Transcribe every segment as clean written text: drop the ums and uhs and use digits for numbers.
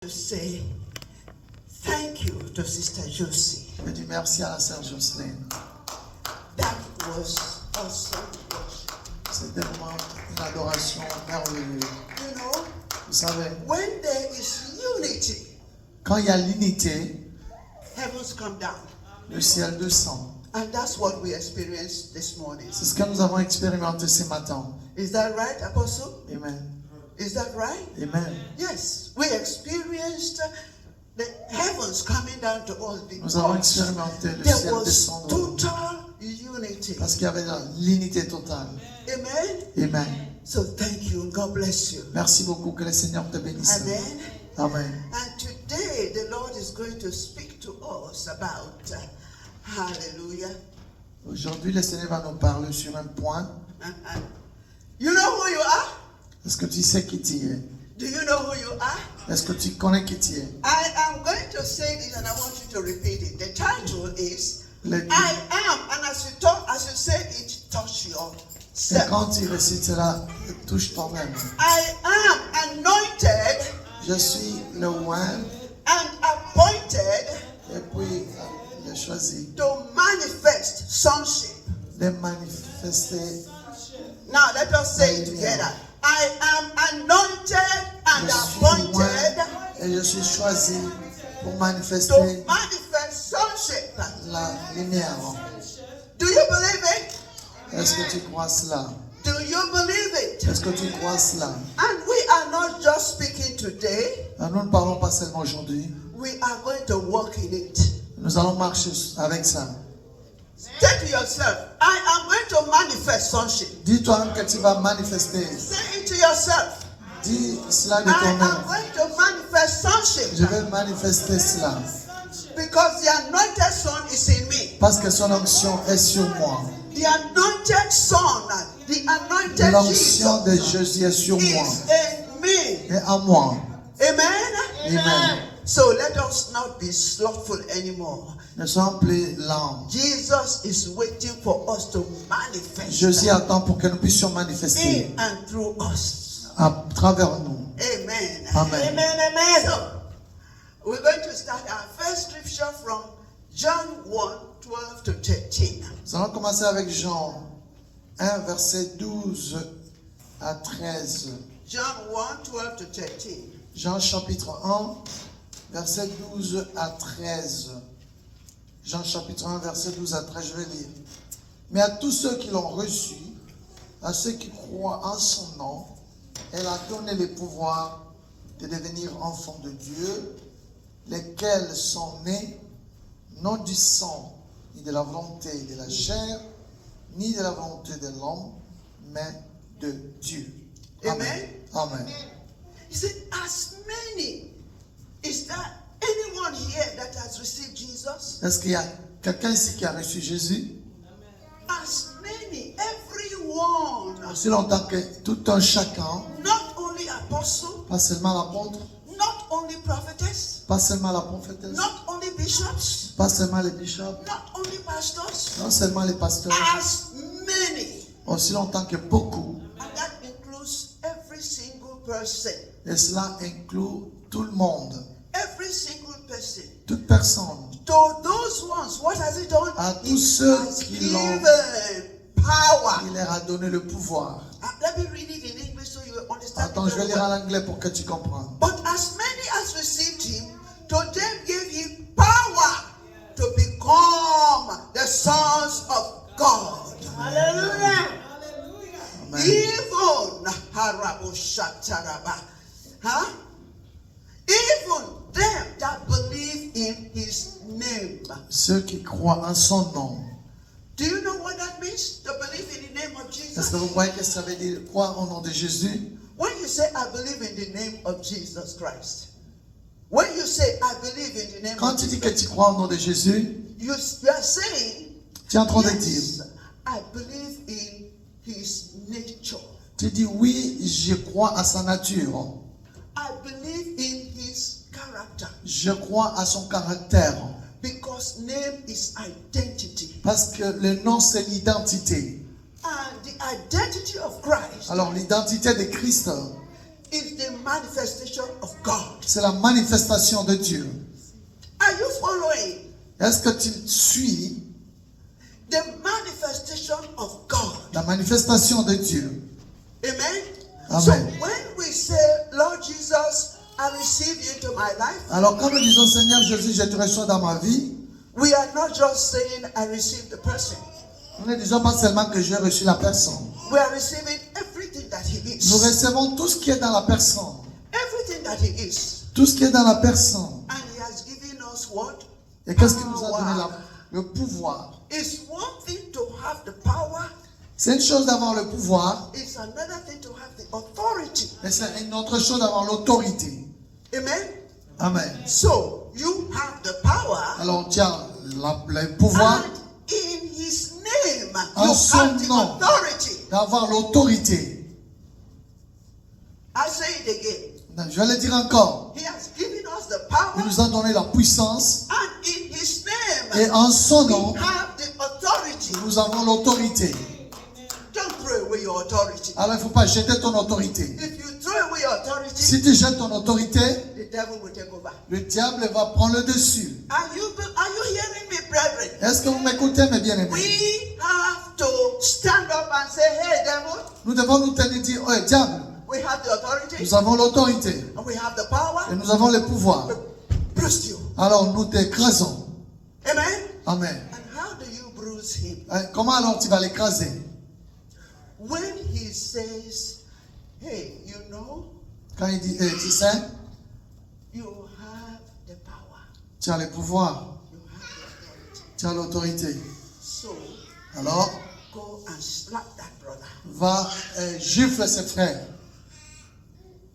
to say thank you to Sister Josie. Je dis merci à la sœur Jocelyne. That was awesome worship. C'était vraiment une adoration merveilleuse. You know, Vous savez, when there is unity, quand il y a l'unité, heavens come down. le ciel descend. And that's what we experienced this morning. C'est ce que nous avons expérimenté ce matin. Is that right, Apostle? Amen. Is that right? Amen. Yes, we experienced the heavens coming down to us. Nous avons Because expérimenté le there ciel was descendre. total unity. Parce qu'il y avait l'unité totale. Amen. Amen. So thank you and God bless you. Merci beaucoup, que le Seigneur te bénisse. Amen. Amen. And today the Lord is going to speak to us about hallelujah. Aujourd'hui, le Seigneur va nous parler sur un point. You know who you are? Est-ce que tu sais qui tu es? Do you know who you are? Est-ce que tu connais qui tu es? I am going to say this and I want you to repeat it. The title is Le- I am, and as you say it, touch Et yourself. quand tu récites cela, touche toi-même. I am anointed Je suis le one and appointed et puis le choisi to manifest sonship. de manifester. Now let us say it together. I am anointed and Je suis appointed loin et je suis choisi pour to manifester manifest sonship. la lumière. Do you believe it? Est-ce que tu crois cela? Do you believe it? Est-ce que tu crois cela? And we are not just speaking today, Nous ne parlons pas seulement aujourd'hui. we are going to walk in it. Nous allons marcher avec ça. Say to yourself, I am going to manifest sonship. Dis-toi que tu vas manifester. Say it to yourself. Dis cela de I toi-même. am going to manifest sonship Je vais manifester cela. because the anointed son is in me. Parce que son onction est sur moi. The anointed son, the anointed L'onction de Jesus Jésus est sur moi is in me. et en moi. Amen. Amen. So let us not be slothful anymore. Ne soyons plus lents. Jesus is waiting for us to manifest Jésus attend pour que nous puissions manifester in and through us. à travers nous. Amen. Amen. Amen. So we're going to start our first scripture from John 1, 12 to 13. Nous allons commencer avec Jean 1, verset 12 à 13. John 1, 12 to 13. Jean chapitre 1, verset 12 à 13. Jean chapitre 1, verset 12 à 13, je vais lire. Mais à tous ceux qui l'ont reçu, à ceux qui croient en son nom, elle a donné le pouvoir de devenir enfants de Dieu, lesquels sont nés non du sang, ni de la volonté de la chair, ni de la volonté de l'homme, mais de Dieu. Amen. Amen. He said, as many. Is there anyone here that has received Jesus? Est-ce qu'il y a quelqu'un ici qui a reçu Jésus? As many, everyone. Aussi longtemps que tout un chacun, Not only apostle, pas seulement l'apôtre, not only prophetess, pas seulement la prophétesse, not only bishops, pas seulement les bishops, not only pastors, non seulement les pasteurs, as many. aussi longtemps que beaucoup. And that includes every single person. Et cela inclut tout le monde, Every single person. toute personne. To those ones, what has he done? À tous He ceux has qui l'ont, given power. il leur a donné le pouvoir. Let me read it in English so you understand. Attends, it je vais very lire well. en anglais pour que tu comprennes. But as many as received him, to them gave he power to become the sons of God. Hallelujah. Amen. Even Haraboshataraba. Huh? Even them that believe in his name. Ceux qui croient en son nom. Do you know what that means? To believe in the name of Est-ce Jesus? que vous croyez que ça veut dire croire au nom de Jésus? When you say I believe in the name of Jesus Christ. When you say I believe in the name Quand of tu dis Jesus, que tu crois au nom de Jésus, you are saying, tu es en train de yes, dire, I believe in his nature. tu dis oui, je crois à sa nature. I believe in his character. Je crois à son caractère. Because name is identity. Parce que le nom, c'est l'identité. And the identity of Christ Alors, l'identité de Christ, is the manifestation of God. C'est la manifestation de Dieu. Are you following? Est-ce que tu suis The manifestation of God. la manifestation de Dieu? Amen. Amen. So when we say, Lord Jesus, I receive you into my life, Alors quand nous disons Seigneur Jésus, je te reçois dans ma vie, we are not just saying, I receive the person. nous ne disons pas seulement que j'ai reçu la personne. We are receiving everything that he Nous is. recevons tout ce qui est dans la personne. Everything that he is. Tout ce qui est dans la personne. And he has given us what? Et qu'est-ce qui nous a donné Power. le pouvoir? It's one thing to have the power. C'est une chose d'avoir le pouvoir, It's another thing to have the authority. mais c'est une autre chose d'avoir l'autorité. Amen. Amen. So you have the power. Alors tu as le pouvoir And in his name, En you son have the nom. authority. d'avoir l'autorité. I say it again. Je vais le dire encore. He has given us the Il power, nous a donné la puissance and in his name, et en son we nom, have the authority. nous avons l'autorité. Don't throw away your authority. Alors il ne faut pas jeter ton autorité. If you throw away your authority, Si tu jettes ton autorité, the devil will take over. le diable va prendre le dessus. Are you hearing me, brethren? Est-ce que vous m'écoutez, mes bien-aimés? We have to stand up and say, hey, devil, Nous devons nous tenir et dire, oh diable, we have the authority, nous avons l'autorité and we have the power. et nous avons le pouvoir. Bruise you. Alors nous t'écrasons. Amen. Amen. And how do you bruise him? Comment alors tu vas l'écraser? When he says, hey, you know, Quand il dit, tu sais, you have the power, tu as le pouvoir, you have the authority. tu as l'autorité. So Alors, go and slap that brother. va gifle ses frères.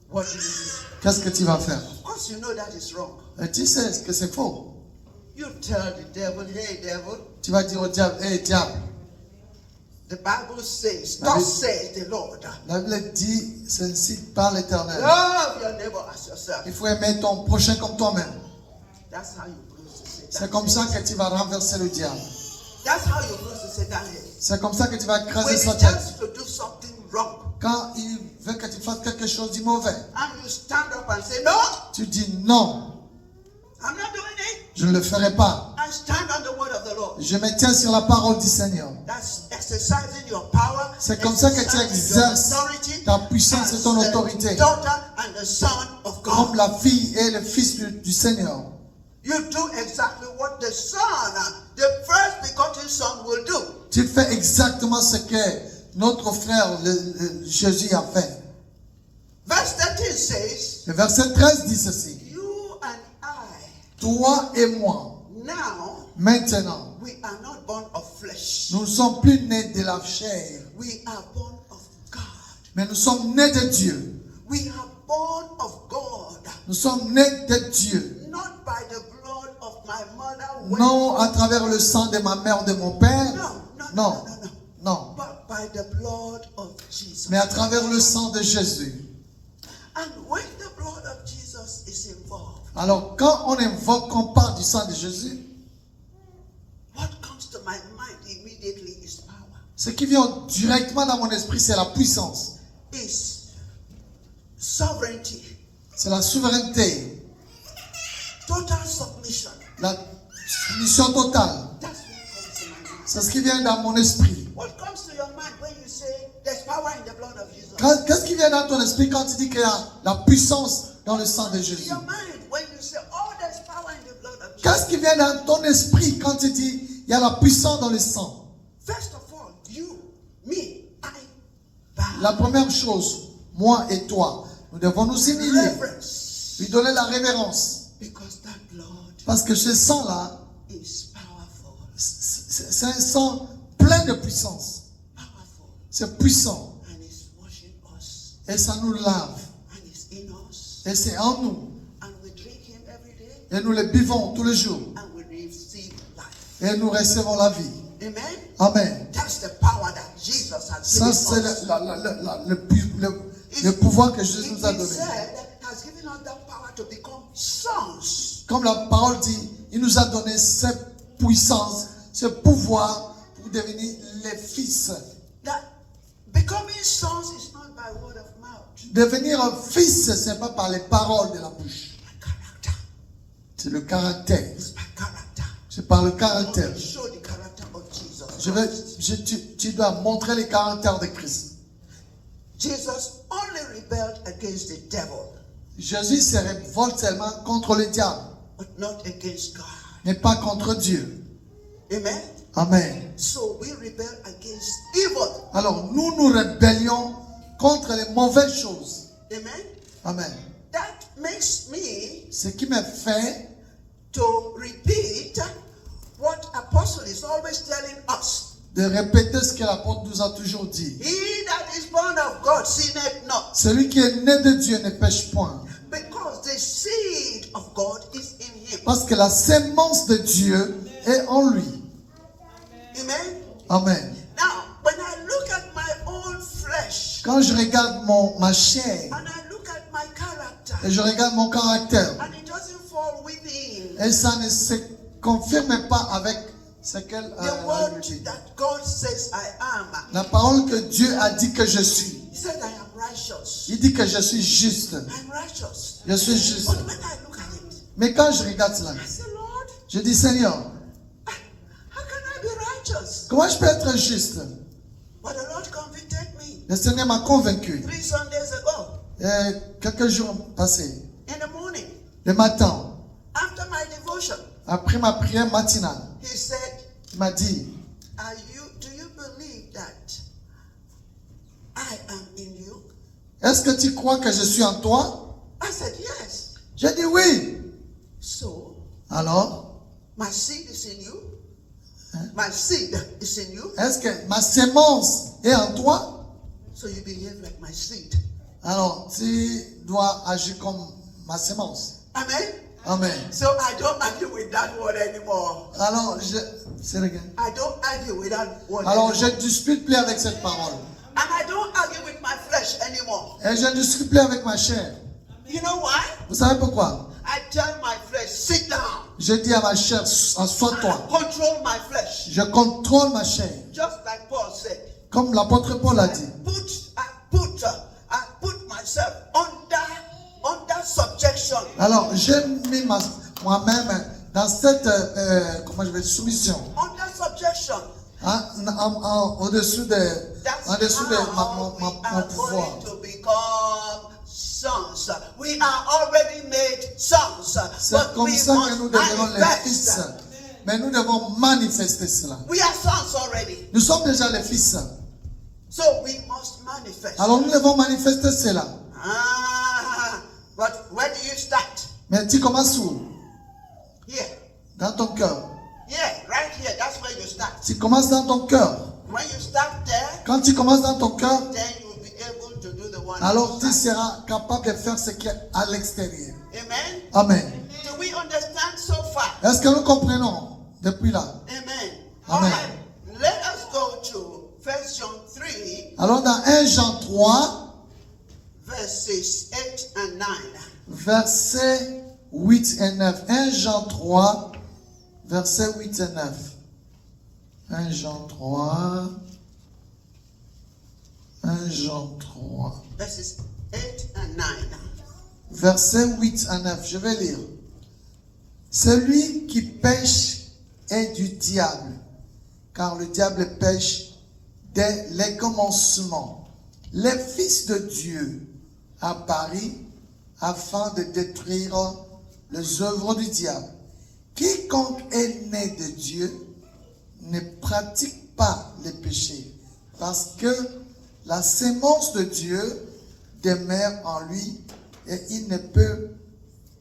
What do you do? Qu'est-ce que tu vas faire? Of course, you know that is wrong. Et tu sais que c'est faux. You tell the devil, hey, devil, Tu vas dire au diable, diable, the Bible says, La thus says the Lord, la Bible dit, c'est ainsi par l'Éternel. love your neighbor as yourself. Il faut aimer ton prochain comme toi-même. That's how you bruise the Satan. C'est comme ça que tu vas renverser le diable. That's how you bruise the Satan head. C'est comme ça que tu vas When écraser he sa tells tête. you to do something wrong, Quand il veut que tu fasses quelque chose de mauvais, and you stand up and say, no, tu dis non, I'm not doing it. je ne le ferai pas. I stand on the word of the Lord. Je me tiens sur la parole du Seigneur. That's exercising your power. C'est comme ça que tu exercising your exerces authority ta puissance et as ton the autorité. daughter and the son of Comme God. la fille et le fils du Seigneur. You do exactly what the son, the first begotten son, will do. Tu fais exactement ce que notre frère Jésus a fait. Verse 13 says, Le verset 13 dit ceci. you and I, Toi et moi, now, maintenant, we are not born of flesh. nous ne sommes plus nés de la chair, We are born of God. mais nous sommes nés de Dieu. We are born of God. Nous sommes nés de Dieu. Not by the blood of my mother. when- Non à travers le sang de ma mère, de mon père. No, Non, non. But by the blood of Jesus. Mais à travers le sang de Jésus. And when the blood of Jesus is involved, Alors quand on invoque, on parle du sang de Jésus, what comes to my mind immediately is power. ce qui vient directement dans mon esprit, c'est la puissance. Is sovereignty, C'est la souveraineté, total submission. la soumission totale. That's what comes to my mind. C'est ce qui vient dans mon esprit. What comes to your mind when you say there's power in the blood of Jesus? Qu'est-ce qui vient dans ton esprit quand tu dis qu'il y a la puissance dans le sang de Jésus? Your mind when you say, oh, there's power in the blood of Jesus. Qu'est-ce qui vient dans ton esprit quand tu dis il y a la puissance dans le sang? First of all, you, me, I bow. La première chose, moi et toi, nous devons nous humilier, Reverence. lui donner la révérence. Because that blood Parce que ce sang-là, is powerful. c'est un sang plein de puissance. Powerful. C'est puissant. And it's washing us. Et ça nous lave. And it's in us. Et c'est en nous. And we drink him every day. Et nous le buvons tous les jours. And we receive life. Et nous recevons la vie. Amen. Amen. That's the power that Jesus has Ça, given c'est us. le pouvoir que Jésus It nous a is donné. said has given us that power to become sons. Comme la parole dit, il nous a donné cette puissance, ce pouvoir pour devenir les fils. That becoming sons is not by word of mouth. Devenir un fils, ce n'est pas par les paroles de la bouche. C'est le caractère. It's by character. C'est par le I caractère. want to show the character of Jesus. Tu dois montrer le caractère de Christ. Jesus only rebelled against the devil, Jésus se révolte seulement contre le diable, but not against God. mais pas contre Dieu. Amen. Amen. So we rebel against evil. Alors nous rébellions contre les mauvaises choses. Amen. Amen. That makes me Ce qui me fait to repeat what Apostle is always telling us. de répéter ce que l'apôtre nous a toujours dit. He that is born of God sinneth not, Celui qui est né de Dieu ne pêche point. because the seed of God is in him. Parce que la sémence de Dieu est en lui. Amen. Amen. Now, when I look at my own flesh Quand je regarde ma chair and I look at my character, et je regarde mon caractère, and it doesn't fall within et ça ne se confirme pas avec ce qu'elle the word that God says I am. la parole que Dieu a dit que je suis. He said I am righteous. Il dit que je suis juste. I'm righteous. Je suis juste. But when I look at it, Mais quand je regarde cela, I say, Lord, je dis Seigneur, how can I be righteous? comment je peux être juste? But the Lord convicted me Le Seigneur m'a convaincu. 3 Sundays ago Quelques jours passés, in the morning le matin, after my devotion. après ma prière matinale, He said, il m'a dit, do you believe that I am in you? est-ce que tu crois que je suis en toi? I said, yes. J'ai dit oui. So, Alors, my seed is in you. My seed is in you. est-ce que ma sémence est en toi? So you behave like my seed. Alors, tu dois agir comme ma sémence. Amen. Amen. So I don't argue with that word anymore. Alors, c'est le gars. I don't argue with that word Alors, je anymore. ne dispute plus avec cette parole. And I don't argue with my flesh anymore. Et je ne discute plus avec ma chair. You know why? Vous savez pourquoi? I tell my flesh, sit down. Je dis à ma chair, assois-toi. Control my flesh. Je contrôle ma chair. Just like Paul said. Comme l'apôtre Paul a dit. I put myself under subjection. Alors, j'ai mis moi-même dans cette soumission. Under subjection. Au-dessus de That's mon how we are pouvoir. going to become sons. We are already made sons. C'est But comme we ça que nous devenons les fils. manifest. Mais nous devons manifester cela. We are sons already. Nous sommes déjà les fils. So we must manifest. Alors nous devons manifester cela. But where do you start? Mais tu commences où? Here. Dans ton cœur. Yeah, right here. That's where you start. Tu commences dans ton cœur. When you start there, Quand tu commences dans ton cœur, then you will be able to do the one. alors tu outside. seras capable de faire ce qui est à l'extérieur. Amen. Amen. Do we understand so far? Est-ce que nous comprenons depuis là? Amen. Amen. All right. Let us go to 1 John 3, Alors dans 1 Jean 3, verses 8 and 9. versets 8 et 9. 1 Jean 3, versets 8 et 9. 1 Jean 3. 1 Jean 3. Verses 8 and 9. Versets 8 à 9. Je vais lire. Celui qui pêche est du diable, car le diable pêche dès les commencements. Les fils de Dieu apparus afin de détruire les œuvres du diable. Quiconque est né de Dieu ne pratique pas les péchés, parce que la sémence de Dieu demeure en lui et il ne peut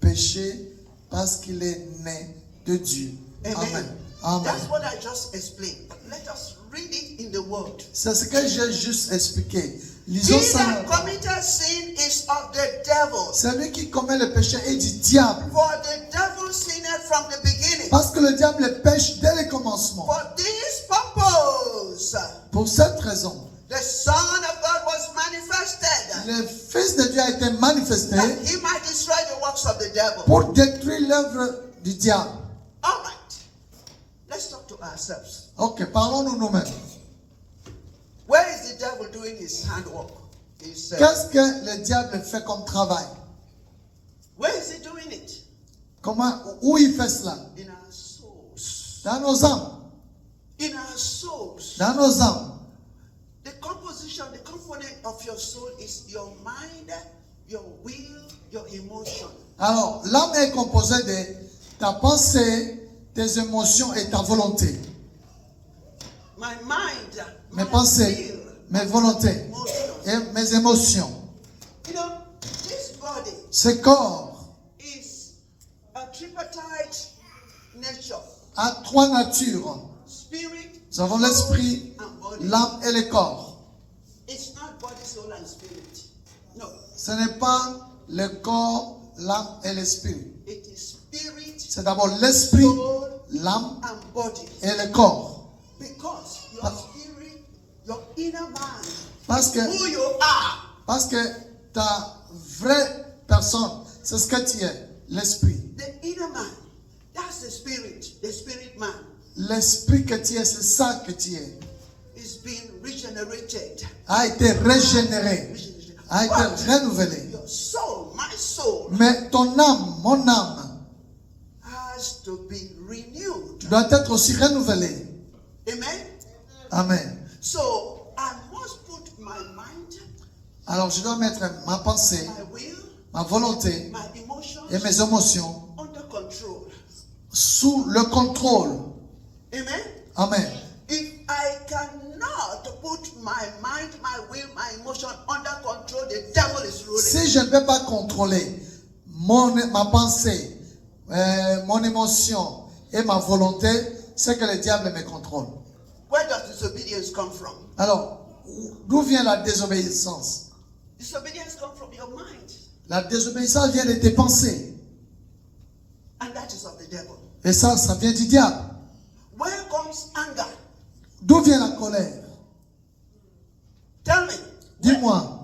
pécher parce qu'il est né de Dieu. Amen. Amen. Amen. That's what I just explained. But let us read it in the word. C'est ce que j'ai juste expliqué. Lisons He ça. that committed sin is of the devil. Celui qui commet le péché est du diable. For the devil sinned from the beginning. Parce que le diable pêche dès le commencement. For this purpose, Pour cette raison, the Son of God was manifested, le Fils de Dieu a été manifesté that he might destroy the works of the devil. pour détruire l'œuvre du diable. All right. Let's talk to ourselves. Ok, parlons-nous nous-mêmes. Where is the devil doing his handwork? Qu'est-ce que le diable fait comme travail? Where is he doing it? Comment, où il fait cela? In our souls. Dans nos âmes. In our souls. Dans nos âmes. The composition, the component of your soul is your mind, your will, your emotion. Alors, l'âme est composée de ta pensée, tes émotions et ta volonté. My mind, Mes my pensées, will, mes volontés emotions. et mes émotions. You know, this body Ce corps is a tripartite nature. a trois natures. Spirit, Nous avons soul, l'esprit, and body. l'âme et le corps. It's not body, soul, and spirit. No, Ce n'est pas le corps, l'âme et l'esprit. it is spirit, C'est d'abord l'esprit, soul, l'âme and body. et le corps. Because your spirit, your inner mind, Parce que, who you are, parce que ta vraie personne, c'est ce que tu es, l'esprit. the inner man, that's the spirit man, L'esprit que tu es, c'est ça que tu es. is being regenerated. A été régénéré, a été But renouvelé. your soul, my soul, Mais ton âme, mon âme, has to be renewed. doit être aussi renouvelée. Amen. Amen. So I must put my mind, Alors je dois mettre ma pensée, my will, ma volonté my emotions et mes émotions under control. sous le contrôle. Amen. Amen. If I cannot put my mind, my will, my emotion under control, the devil is ruling. Si je ne peux pas contrôler ma pensée, mon émotion et ma volonté, c'est que le diable me contrôle. Where does disobedience come from? Alors, d'où vient la désobéissance? Disobedience comes from your mind, La désobéissance vient de tes pensées. and that is of the devil. Et ça vient du diable. Where comes anger? D'où vient la colère? Tell me. Dis-moi.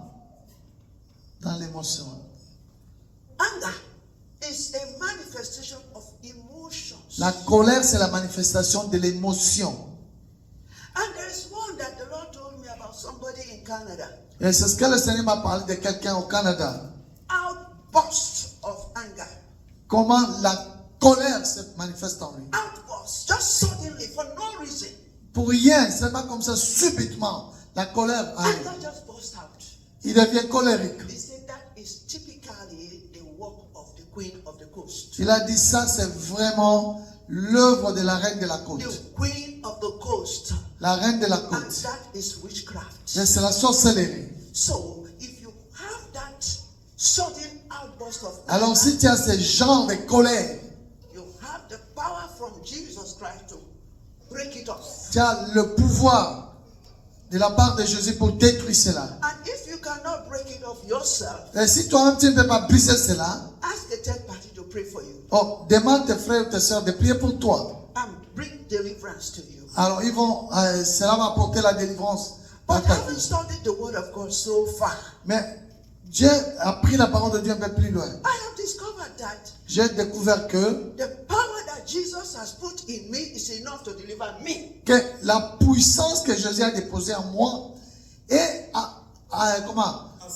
Dans l'émotion. Anger is a manifestation of emotions. La colère, c'est la manifestation de l'émotion. And there is one that the Lord told me about somebody in Canada. Et c'est ce que le Seigneur m'a parlé de quelqu'un au Canada. Outburst of anger. Comment la colère se manifeste en lui. Outburst, just suddenly, for no reason. Pour rien, seulement comme ça, subitement, la colère arrive. Anger just burst out. Il devient colérique. He said that is typically the work of the Queen of the Coast. Il a dit ça, c'est vraiment l'œuvre de la reine de la côte. The Queen of the Coast. La reine de la And côte. that is witchcraft. Et c'est la sorcellerie. So, if you have that sudden outburst of Alors si tu as ce genre de colère, you have the power from Jesus Christ to break it off. tu as le pouvoir de la part de Jésus pour détruire cela. And if you cannot break it off yourself, Et si toi-même tu ne peux pas briser cela, ask a third party to pray for you oh, demande tes frères et tes sœurs de prier pour toi. and bring deliverance to you. Alors ils vont, cela va apporter la délivrance à But ta having vie. studied the word of God so far, Mais Dieu a pris la parole de Dieu un peu plus loin. I have discovered that J'ai découvert que power that Jesus has put in me is enough to deliver me. la puissance que Jésus a déposée en moi est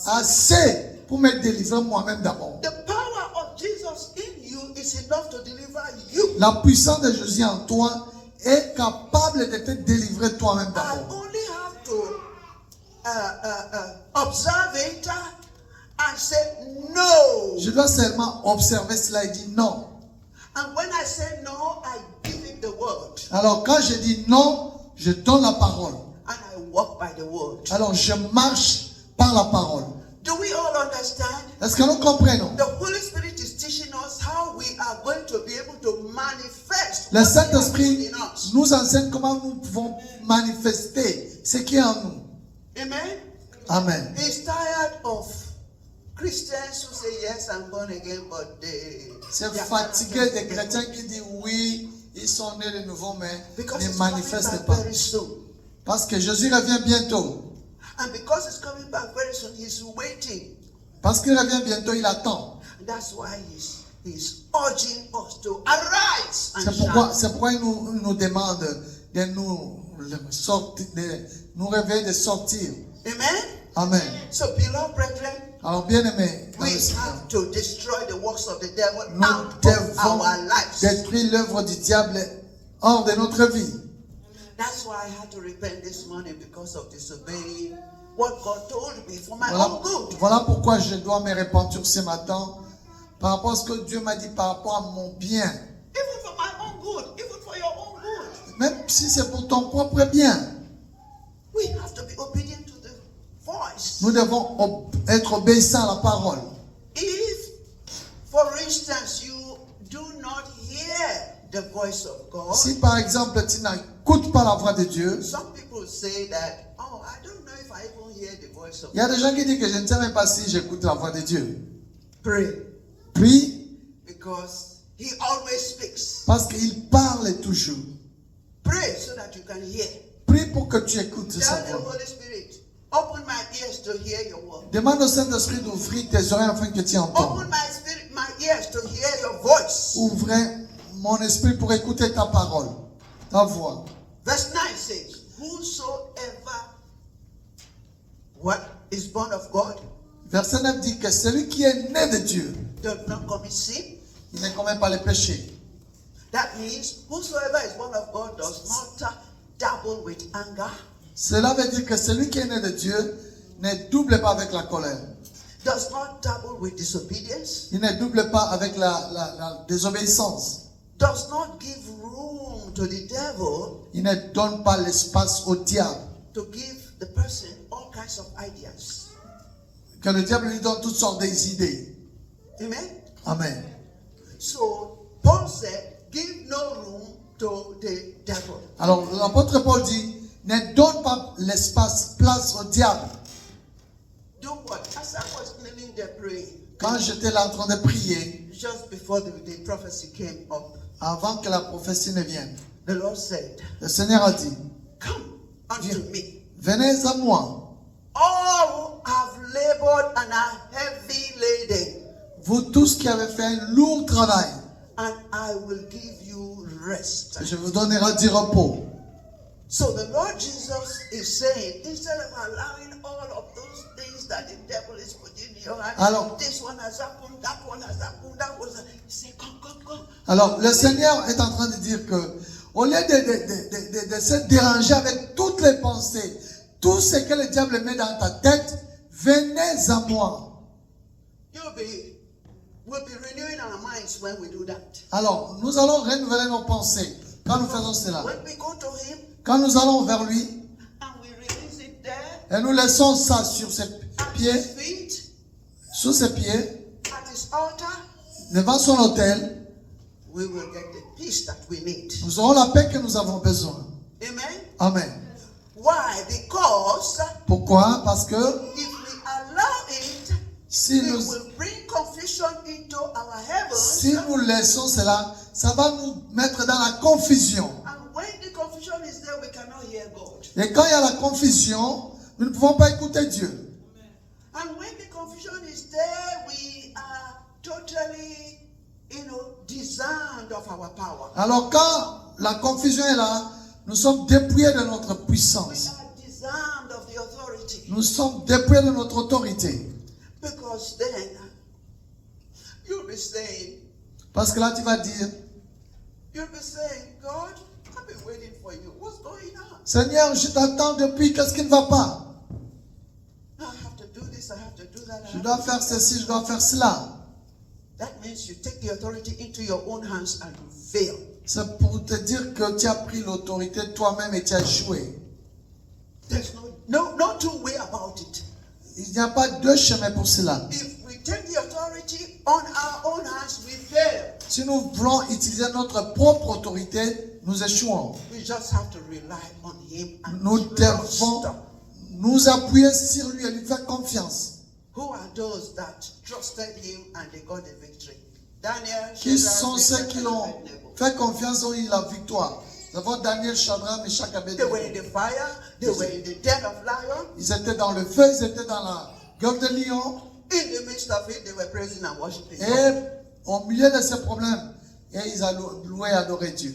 assez pour me délivrer moi-même d'abord. The power of Jesus in you is enough to deliver you. La puissance de Jésus en toi est capable de te délivrer toi-même I d'abord. only have to observe it and say no. Je dois seulement observer cela et dire non. And when I say no, I give it the word. Alors quand je dis non, je donne la parole. And I walk by the word. Alors je marche par la parole. Do we all understand? Est-ce que nous comprenons? The Holy Spirit is teaching us how we are going to be able to manifest Le what He has Saint-Esprit put in us. nous enseigne comment nous pouvons manifester ce qui est en nous. Amen. Amen. He's tired of Christians who say yes, I'm born again, but C'est they are fatigué des not chrétiens qui disent oui, ils sont nés de nouveau, mais because ne it's coming manifestent back pas. very soon. Parce que Jésus revient bientôt. And because it's coming back very soon, he's waiting. Parce qu'il revient bientôt, il attend. And that's why he's urging us to arise and C'est pourquoi il nous demande de nous réveiller, de sortir. Amen. Amen. So, beloved brethren, Alors, bien aimé, We have to destroy the works of the devil nous out of devons our lives. détruire l'œuvre du diable hors de notre vie. That's why I had to repent this morning because of disobeying what God told me for my Voilà, own good. voilà pourquoi je dois me repentir ce matin par rapport à ce que Dieu m'a dit par rapport à mon bien. Even for my own good, even for your own good. Même si c'est pour ton propre bien, We have to be obedient to the voice. nous devons être obéissants à la parole. If, for instance, you do not hear the voice of God, Si par exemple tu n'écoutes pas la voix de Dieu, some people say that, oh, I don't know if I even hear the voice of il y a God. des gens qui disent que je ne sais même pas si j'écoute la voix de Dieu. Pray, Prie because He always speaks. parce qu'il parle toujours. Pray so that you can hear. Prie pour que tu écoutes sa Tell the voix. Holy Spirit, open my ears to hear your word. Demande au Saint-Esprit d'ouvrir tes oreilles afin que tu entends. Open my ears to hear your voice. Ouvrez mon esprit pour écouter ta parole, ta voix. Verse 9 says, whosoever what is born of God Verset 9 dit que celui qui est né de Dieu, does not commit sin. il ne commet pas les péchés. That means whosoever is born of God does not dabble with anger, Cela veut dire que celui qui est né de Dieu ne double pas avec la colère. does not dabble with disobedience, Il ne double pas avec la désobéissance. does not give room to the devil Il ne donne pas l'espace au diable. to give the person all kinds of ideas. Que le diable lui donne toutes sortes d'idées. Amen? Amen. So Paul said, give no room to the devil. Alors l'apôtre Paul dit, ne donne pas l'espace, place au diable. Do what? As I was kneeling there praying, Quand j'étais là en train de prier, just before the prophecy came up, avant que la prophétie ne vienne, the Lord said, le Seigneur a dit, come unto me, venez à moi, all who have labored and are heavy laden, vous tous qui avez fait un lourd travail, and I will give you rest. et je vous donnerai du repos. So the Lord Jesus is saying, instead of allowing all of those things that the devil is putting in your hand, Alors- this one has happened, that one has happened, that was, he said, come, come, come. Alors, le Seigneur est en train de dire que, au lieu de se déranger avec toutes les pensées, tout ce que le diable met dans ta tête, venez à moi. We'll be renewing our minds when we do that. Alors, nous allons renouveler nos pensées quand nous faisons cela. When we go to him Quand nous allons vers lui and we release it there et nous laissons ça sur ses at pieds, his feet, sous ses pieds, at his altar, devant son autel, we will get the peace that we need. nous aurons la paix que nous avons besoin. Amen. Amen. Why? Because Pourquoi? Parce que if we allow it, si it nous, will bring confusion into our heavens. si nous laissons cela, ça va nous mettre dans la confusion. And when the confusion is there, we cannot hear God. Et quand il y a la confusion, nous ne pouvons pas écouter Dieu. And when the confusion is there, we are totally, disarmed of our power. Alors quand la confusion est là, nous sommes dépouillés de notre We puissance. are disarmed of the authority. Nous sommes dépouillés de notre autorité. Because then, you'll be saying, Parce que là, tu vas dire, God, I've been waiting for you. What's going on? Seigneur, je t'attends depuis, qu'est-ce qui ne va pas? I have to do this, I have to do that. Je dois faire ceci, je dois faire cela. That means you take the authority into your own hands and you fail. C'est pour te dire que tu as pris l'autorité toi-même et tu as échoué. There's no two way about it. Il n'y a pas deux chemins pour cela. If we take the authority on our own hands, we fail. Si nous voulons utiliser notre propre autorité, nous échouons. We just have to rely on him and Nous trust. devons nous appuyer sur lui et lui faire confiance. Who are those that trusted him and they got the victory? Daniel, Qui Shadrach, sont ceux Meshach, qui and l'ont Abednego. fait confiance, ont eu la victoire. Nous avons Daniel, Shadrach, Meshach, They Abednego. were in the fire, they were in the den of lions. Ils étaient dans le feu, ils étaient dans la gueule de lion. In the midst of it, they were praising and worshiping God. Et au milieu de ces problèmes, et ils ont loué et adoré Dieu.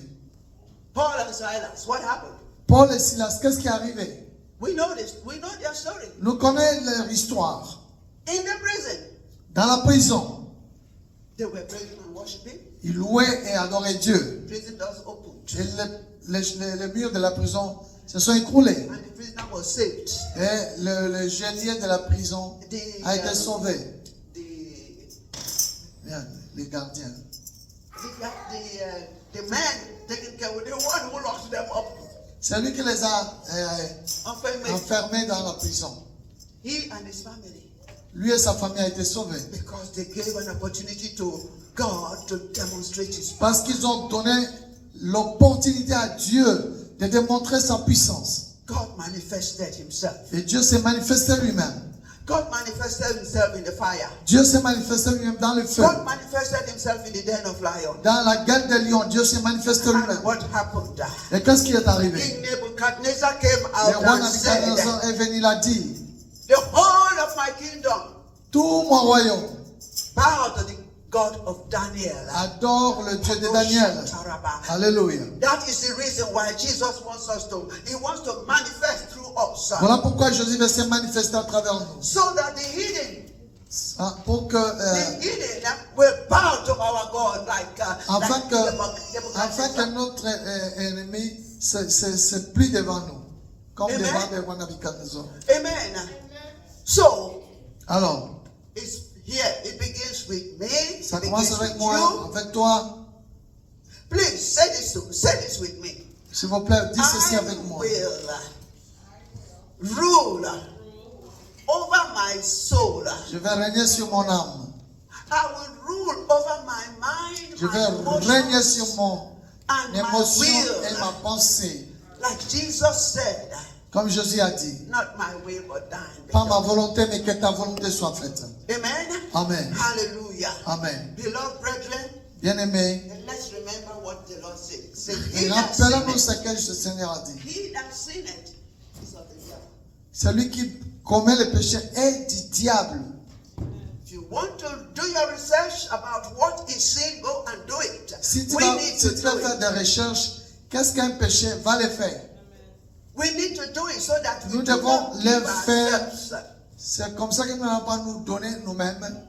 Paul and Silas, what happened? Paul et Silas, qu'est-ce qui est arrivé? We know this. We know their story. Nous connaissons leur histoire. In the prison, Dans la prison, they were praising and worshiping. ils louaient et adoraient Dieu. Prison doors opened. Et les murs de la prison se sont écroulés. And the prisoner was saved. Et le geôlier de la prison a été sauvé. The, Bien, les gardiens. the man taking care of the one who locked them up. C'est lui qui les a Enfermés. enfermés dans la prison. He and his family. Lui et sa famille ont été sauvés. Because they gave an opportunity to God to demonstrate his power. Parce qu'ils ont donné l'opportunité à Dieu de démontrer sa puissance. God manifested himself. Et Dieu s'est manifesté lui-même. God manifested himself in the fire. Dieu s'est manifesté lui-même dans le feu. God manifested himself in the den of lions. Dans la gueule des lions, Dieu s'est manifesté And lui-même. what happened? Et qu'est-ce qui est arrivé? King Nebuchadnezzar came Le out roi and said, Nabuchodonosor est venu, il a dit, the whole of my kingdom tout mon royaume bow to the God of Daniel. adore le Dieu de Daniel. Alléluia. That is the reason why Jesus wants us to, he wants to manifest through us. Voilà pourquoi Jésus va se manifester à travers nous. So that the hidden Pour que, will bow to our God like, afin like que Nebuchadnezzar. notre ennemi se plie devant nous. Comme Amen. devant le roi Nabuchodonosor. Amen. So, Alors, it's here. It begins with me. ça It commence begins avec with moi, you. avec toi. Please say this with me. S'il vous plaît, dis ceci avec I moi. will rule over my soul. Je vais régner sur mon âme. I will rule over my mind, Je my vais régner sur emotions, mon and my émotion will. et ma pensée. Like Jesus said, Comme Jésus a dit, not my will but thine. be pas ma done. volonté, mais que ta volonté soit faite. Amen. Amen. Hallelujah. Amen. Beloved brethren, Bien-aimés, and let's remember what the Lord said. He said, et he that rappelons-nous sinneth, ce que le Seigneur a dit. he that sinneth is of the devil. Celui qui commet le péché est du diable. If you want to do your research about what is sin, go and do it. Si tu We vas, need si to tu vas do faire it. des recherches, qu'est-ce qu'un péché? Va le faire. We need to do it so that we Nous do devons not le give faire. ourselves. C'est comme ça que nous n'allons pas nous donner nous-mêmes.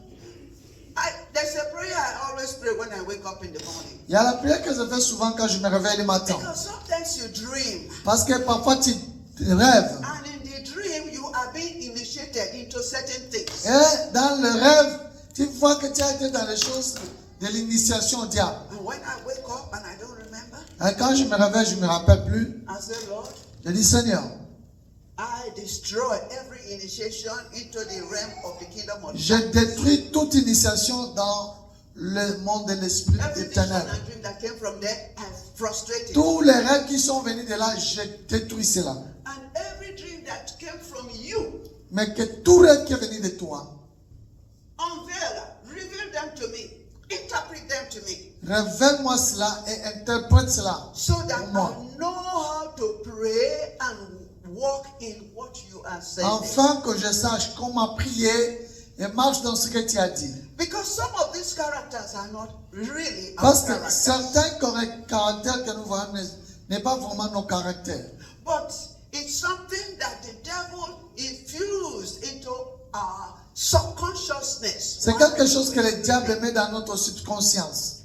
There's a prayer I always pray when I wake up in the morning. Il y a la prière que je fais souvent quand je me réveille le matin. Because sometimes you dream, Parce que parfois tu rêves. and in the dream you are being initiated into certain things. Et dans le rêve, tu vois que tu as été dans les choses de l'initiation au diable. And when I wake up and I don't remember, Et quand je me réveille, je ne me rappelle plus. I say, Lord, Je dis, Seigneur, I destroy every initiation into the realm of the kingdom of je darkness. détruis toute initiation dans le monde de l'esprit Every des vision ténèbres. and dream that came from there, I frustrated. Tous les rêves qui sont venus de là, je détruis cela. And every dream that came from you, Mais que tout rêve qui est venu de toi, unveil, reveal them to me, interpret them to me, révèle-moi cela et interprète cela so that pour moi. I know how to pray and walk in what you are saying. Afin que je sache comment prier et marche dans ce que tu as dit. Because some of these characters are not really our Parce que characters. certains caractères que nous voyons n'est pas vraiment nos caractères. But it's something that the devil infused into our subconsciousness. C'est quelque chose que le diable met dans notre subconscience.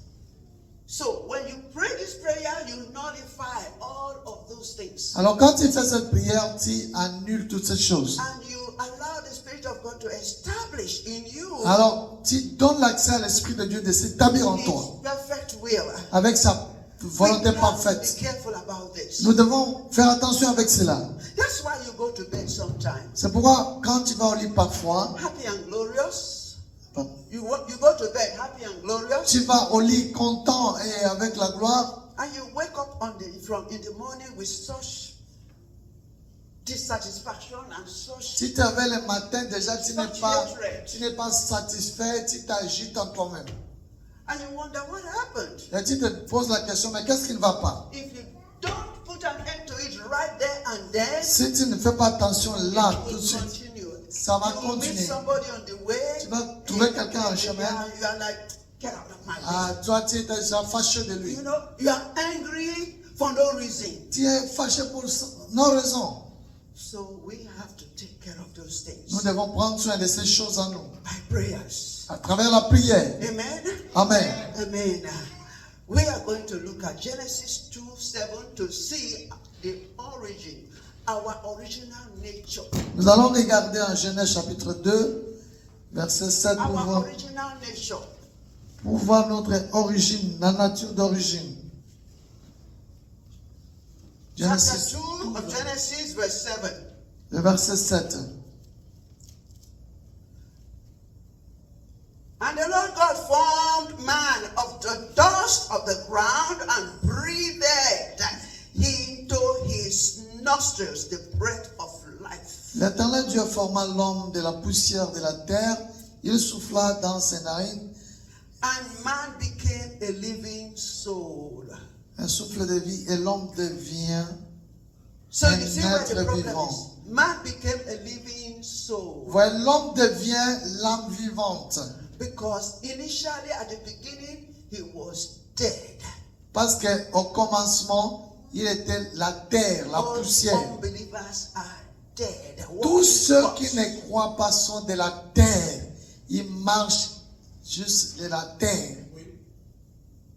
So when you pray this prayer, you nullify all of those things. Alors quand tu fais cette prière, tu annules toutes ces choses. And you allow the Spirit of God to establish in you Alors tu donnes l'accès à l'Esprit de Dieu de s'établir en toi His perfect will. avec sa volonté We have to parfaite. be careful about this. Nous devons faire attention avec cela. That's why you go to bed sometimes C'est pourquoi quand tu vas au lit parfois, happy and glorious. You go to bed happy and glorious, tu vas au lit content et avec la gloire. and you wake up in the morning with such dissatisfaction and such. Si tu te réveilles le matin, déjà tu n'es pas satisfait, tu t'agites en toi-même. And you wonder what happened. Et tu te poses la question, mais qu'est-ce qui ne va pas? If you don't put an end to it right there and then, Si tu ne fais pas attention là, it tout de will suite, continue. ça va You will meet continuer. somebody on the way. Tu vas trouver quelqu'un en chemin. You are like, get out of my way. Ah, toi, tu es déjà fâché de lui. You know, you are angry for no reason. Tu es fâché pour non raison. So we have to take care of those things Nous devons prendre soin de ces choses en nous. by prayers. À travers la prière. Amen. Amen. Amen. We are going to look at Genesis 2:7 to see the origin, our original nature. Nous allons regarder en Genèse chapitre 2, verset 7 pour Our voir, original nature. pour voir notre origine, la nature d'origine. Chapter Genesis 2 of Genesis, verse 7. le verset 7. And the Lord God formed man of the dust of the ground and breathed into his nostrils the breath of life. L'Éternel Dieu forma l'homme de la poussière de la terre. Il souffla dans ses narines And man became a living soul. un souffle de vie et l'homme devient So un you see where the être problem vivant. is. Man became a living soul. Voilà, l'homme devient l'âme vivante. Because initially at the beginning he was dead. Parce qu'au commencement, il était la terre, la All poussière. unbelievers are dead. Tous ceux Walking qui corpse. ne croient pas sont de la terre. Ils marchent juste de la terre.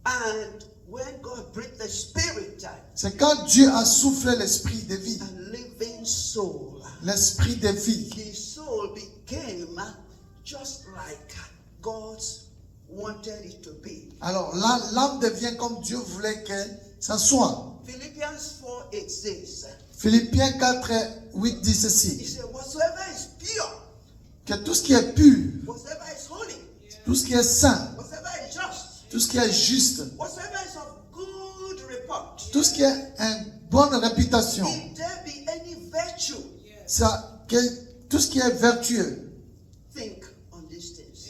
And when God breathed the spirit, C'est quand Dieu a soufflé l'esprit de vie, a living soul, l'esprit de vie. his soul became just like God's wanted it to be. Alors là, l'âme devient comme Dieu voulait que ça soit. Philippians 4:8 says, Philippiens 4, 8 dit he ceci, said, whatsoever is pure, que tout ce qui est pur, whatsoever is holy, tout ce qui est saint, whatsoever is just, tout ce qui est juste, whatsoever is of good report, tout ce qui est une bonne réputation, if there be any virtue, ça, tout ce qui est vertueux, think on these things.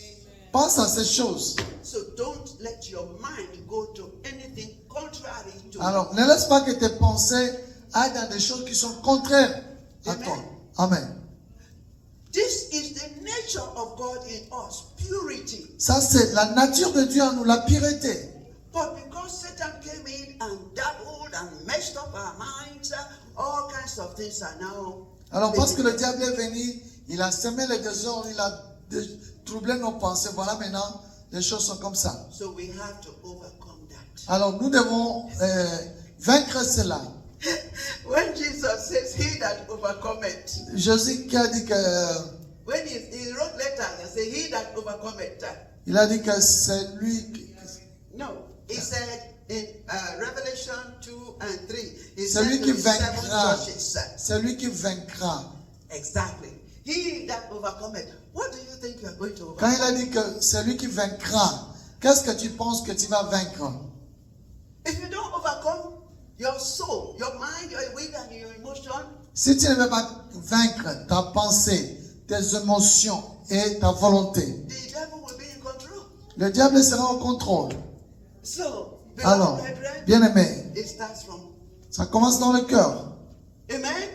pense à ces choses. So don't let your mind go to anything contrary to Alors, ne laisse pas que tes pensées aillent dans des choses qui sont contraires à Amen. toi. Amen. This is the nature of God in us, purity. Ça, c'est la nature de Dieu en nous, la pureté. But because Satan came in and dabbled and messed up our minds, all kinds of things are now. Alors, parce que le diable est venu, il a semé le désordre, il a troublé nos pensées. Voilà, maintenant, les choses sont comme ça. So we have to overcome that. Alors, nous devons vaincre cela. When Jesus says, "He that overcometh," Jésus qui a dit que, when he wrote letters and said, "He that overcometh," il a dit que c'est lui qui, no, he said in Revelation 2 and 3, he c'est said lui to qui the seven vaincra. churches, C'est lui qui vaincra. exactly. He that overcometh. What do you think you are going to Quand il overcome? a dit que c'est lui qui vaincra, qu'est-ce que tu penses que tu vas vaincre? If you don't overcome your soul, your mind, your will, and your emotion, Si tu ne veux pas vaincre ta pensée, tes émotions et ta volonté, the devil will be in control. le diable sera au contrôle. So, Alors, beloved brethren, bien aimé, it starts from ça commence dans le cœur. Amen.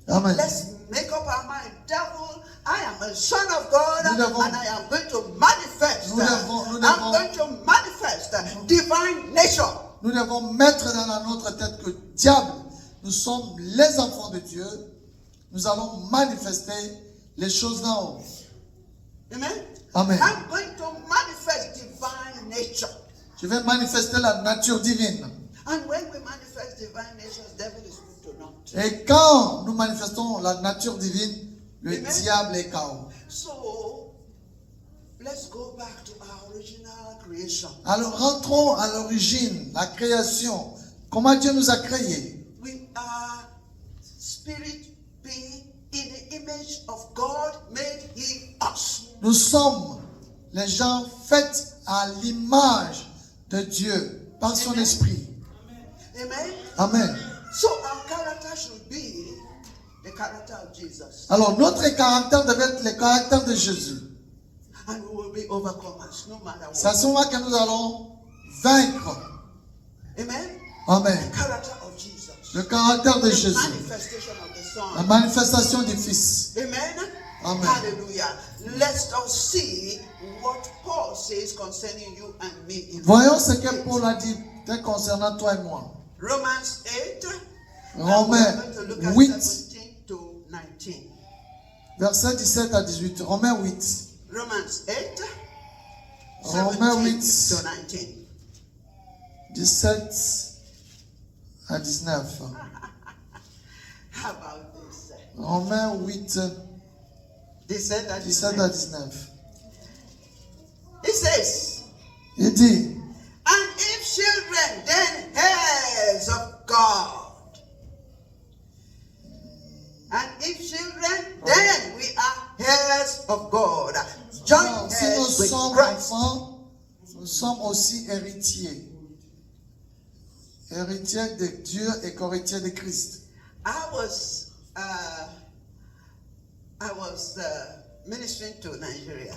Amen. Let's make up our mind. Devil, I am a son of God, Nous devons- and I am going to manifest. Nous devons- nous I'm devons- going to manifest divine nature. Nous devons mettre dans notre tête que diable, nous sommes les enfants de Dieu. Nous allons manifester les choses d'en haut. Amen. Amen. I'm going to manifest divine nature. Je vais manifester la nature divine. And when we manifest divine nature, the devil is put to naught. Et quand nous manifestons la nature divine, le Amen. diable est KO. So, let's go back to our original creation. Alors rentrons à l'origine, la création. Comment Dieu nous a créés. We are spirit being in the image of God, made He us. Nous sommes les gens faits à l'image de Dieu par son Amen. esprit. Amen. Amen. So our character should be the character of Jesus, Alors notre caractère devait être le caractère de Jésus. and we will be overcomers no matter C'est à what. ce moment que nous allons vaincre. Amen. Amen. The character of Jesus. Le caractère de The Jésus. manifestation of the La Son. manifestation du Fils. Amen. Amen. Hallelujah. Let's us see what Paul says concerning you and me. in Voyons ce que Romans Paul a dit concernant toi et moi. 8. Romans 8. Romains And we're going to look at 8, 17 to 19. Verset 17 à 18. Romains 8. Romans 8, Romains 17 8. to 19. 17 à 19. How about this? Romains 8, 17 at 17 à 19. It says, Il dit, and if children, then heirs of God. And if children, then we are heirs of God. Joint alors, si nous heirs with sommes Christ. enfants, nous sommes aussi héritiers. Héritiers de Dieu et co-héritiers de Christ. I was ministering to Nigeria,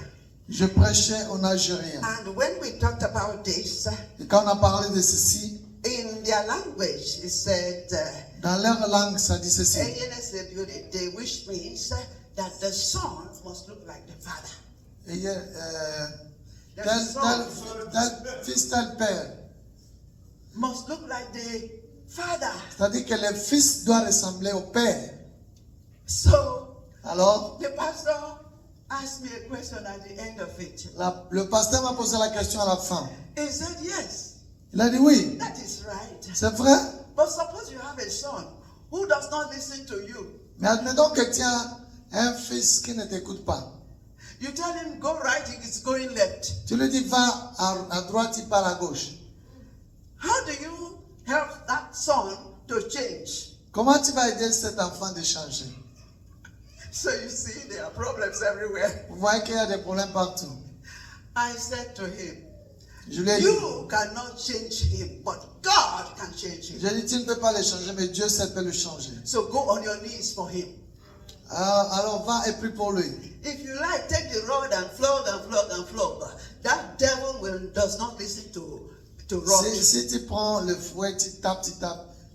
Je prêchais aux Nigériens. and when we talked about this Et quand on a parlé de ceci, in their language, it said, dans leur langue, ça dit ceci. which means that the son must look like the father. Et, tel fils, tel père. Must look like the father. C'est-à-dire que le fils doit ressembler au père. So Alors, the pastor asked me a question at the end of it. le pasteur m'a posé la question à la fin. He said, yes, Il a dit oui, that is right. c'est vrai. But suppose you have a son who does not listen to you. Mais admettons que tu as un fils qui ne t'écoute pas. You tell him go right, he is going left. Tu lui dis va à droite, il part à gauche. How do you help that son to change? Comment tu vas aider cet enfant de changer? So you see, there are problems everywhere. Vous voyez qu'il y a des problèmes partout. I said to him, Je lui ai dit, you cannot change him, but God can change him. j'ai dit, tu ne peux pas le changer, mais Dieu seul peut le changer. So go on your knees for him. Alors va et prie pour lui. If you like, take the rod and flog and flog and flog. That devil does not listen to rod. Si tu prends le fouet, tu tapes,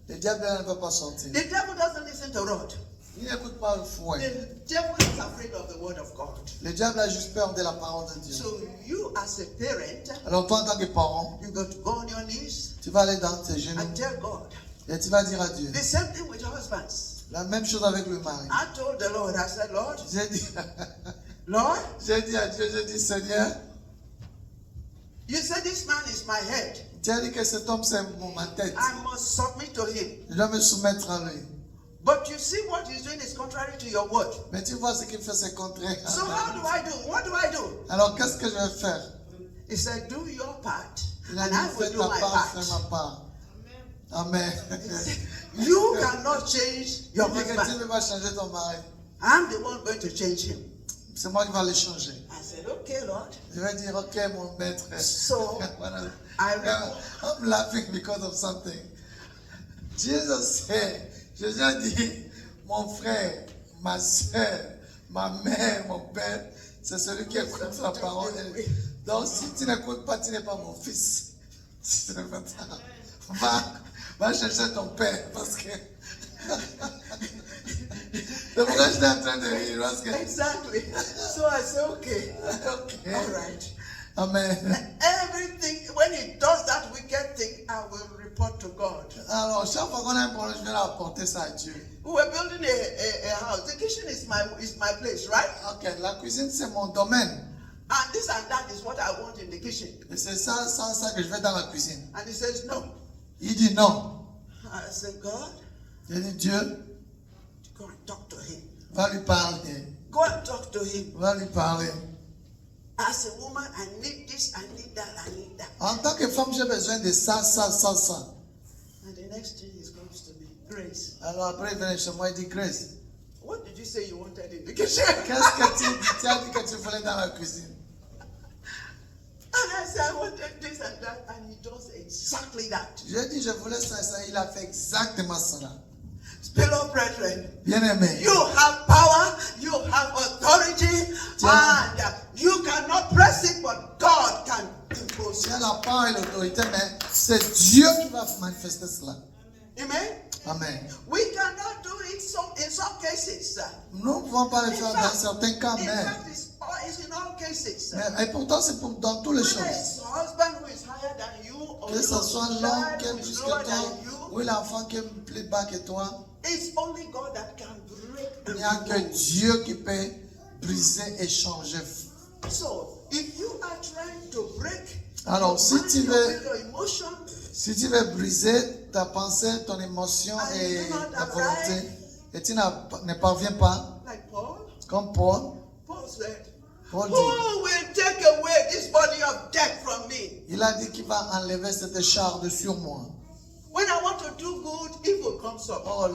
le diable ne va pas sortir. The devil doesn't listen to rod. Il n'écoute pas le fouet. The devil is afraid of the word of God. Le diable a juste peur de la parole de Dieu. So you as a parent, Alors toi en tant que parent, you got to go on your knees tu vas aller dans tes genoux and tell God. et tu vas dire à Dieu. The same thing with husbands. La même chose avec le mari. I told the Lord, I said, Lord, J'ai dit, Lord, j'ai dit à Dieu, j'ai dit Seigneur, you said this man is my head. tu as dit que cet homme c'est ma tête. I must submit to him. Je dois me soumettre à lui. But you see what he's doing is contrary to your word. Mais tu vois ce qu'il fait, c'est contraire. So how do I do? What do I do? Alors qu'est-ce que je vais faire? He said, do your part, Il a and dit, I will fais do ta my part, fais part. ma part. Amen. You cannot change your Il dit que tu husband. ne vas changer ton mari. I'm the one going to change him. C'est moi qui vais le changer. I said, okay, Lord. Je vais dire, ok, mon maître. So, Voilà. I I'm laughing because of something. Jesus said, Jésus a dit, mon frère, ma soeur, ma mère, mon père, c'est celui qui écoute la parole. Donc, si tu n'écoutes pas, tu n'es pas mon fils. Si tu n'es pas ça, va chercher ton père parce que. C'est pourquoi j'étais en train de rire parce que. Exactly. So I said, okay, Ok. all right. Amen. Everything, when he does that wicked thing, I will report to God. Alors, chaque fois qu'on a un problème, je vais rapporter ça à Dieu. We were building a house. The kitchen is my place, right? Ok, la cuisine c'est mon domaine. And this and that is what I want in the kitchen. Et c'est ça, sans ça que je vais dans la cuisine. And he says, no. Il dit non. I said, God, Je dis Dieu, go and talk to him. va lui parler. Go and talk to him. Va lui parler. As a woman, I need this, I need that, I need that. En tant que femme, j'ai besoin de ça, ça, ça, ça. And the next thing he comes to me, Grace. Alors après, il vient chez moi, il dit Grace, What did you say you wanted in the kitchen? qu'est-ce que tu as dit que tu voulais dans la cuisine? And I said, I wanted this and that, and he does exactly that. J'ai dit, je voulais ça, ça. Il a fait exactement cela. Fellow brethren, Bien aimé. you have power, you have authority, and you cannot press it, but God can impose Tu it. as la part et l'autorité, mais c'est Dieu qui va manifester cela. Amen? Amen. We cannot do it in some cases. Nous ne pouvons pas le In faire dans fact, certains cas, in mais, fact, it's in all cases. et pourtant c'est dans toutes les Whether choses. it's husband who is higher than you, or Que ce your soit l'homme child qui est who plus is que lower toi, than you, Où est l'enfant qui est plus bas que toi? It's only God that can break Il and n'y a que remove. Dieu qui peut briser et changer. So, if you are trying to break Alors, your si mind, tu your veux- will, your emotion, Si tu veux briser ta pensée, ton émotion And et you do not ta volonté, arrive. et tu ne parviens pas, like Paul, comme Paul said, dit, who will take away this body of death from me? il a dit qu'il va enlever cette charge sur moi. When I want to do good, evil comes up. Oh,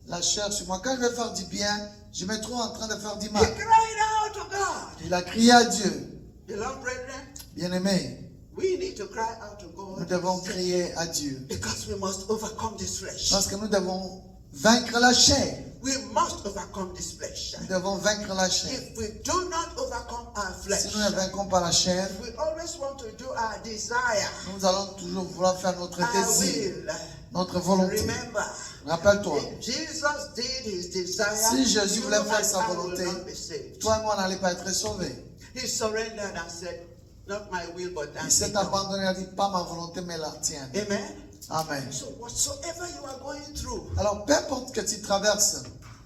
la chair sur moi. Quand je vais faire du bien, je me trouve en train de faire du He mal. cried out to God. Il a crié à Dieu. Beloved brethren, Bien-aimé, we need to cry out to nous God devons crier à Dieu. because we must overcome this flesh. Parce que nous devons vaincre la chair. We must overcome this flesh. Nous devons vaincre la chair. If we do not overcome our flesh, Si nous ne vaincons pas la chair, we always want to do our desire, nous allons toujours vouloir faire notre our désir, will. notre volonté. Remember, Rappelle-toi, if Jesus did his desire, Si Jésus you voulait faire and sa I will volonté, not be saved. toi et moi, on n'allait pas être sauvés. He surrendered and said, not my will, but thine Il be s'est done. abandonné, il a dit, pas ma volonté, mais la tienne. Amen. Amen. So whatsoever you are going through, Alors, peu importe que tu traverses,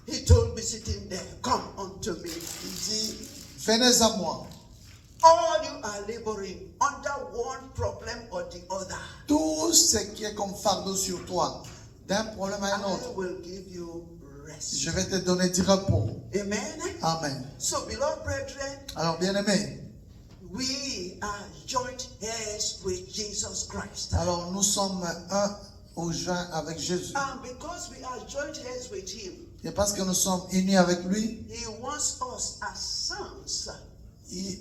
he told me sitting there, come unto me. il dit, venez à moi. All you are laboring under one problem or the other, Tout ce qui est comme fardeau sur toi, d'un problème à un I autre, will give you rest. je vais te donner du repos. Amen. Amen. So, beloved brethren, Alors, bien-aimés, we are joint heirs with Jesus Christ. alors nous sommes un au joint avec Jésus. And because we are joint heirs with him, Et parce que nous sommes unis avec lui, he wants us as sons, il,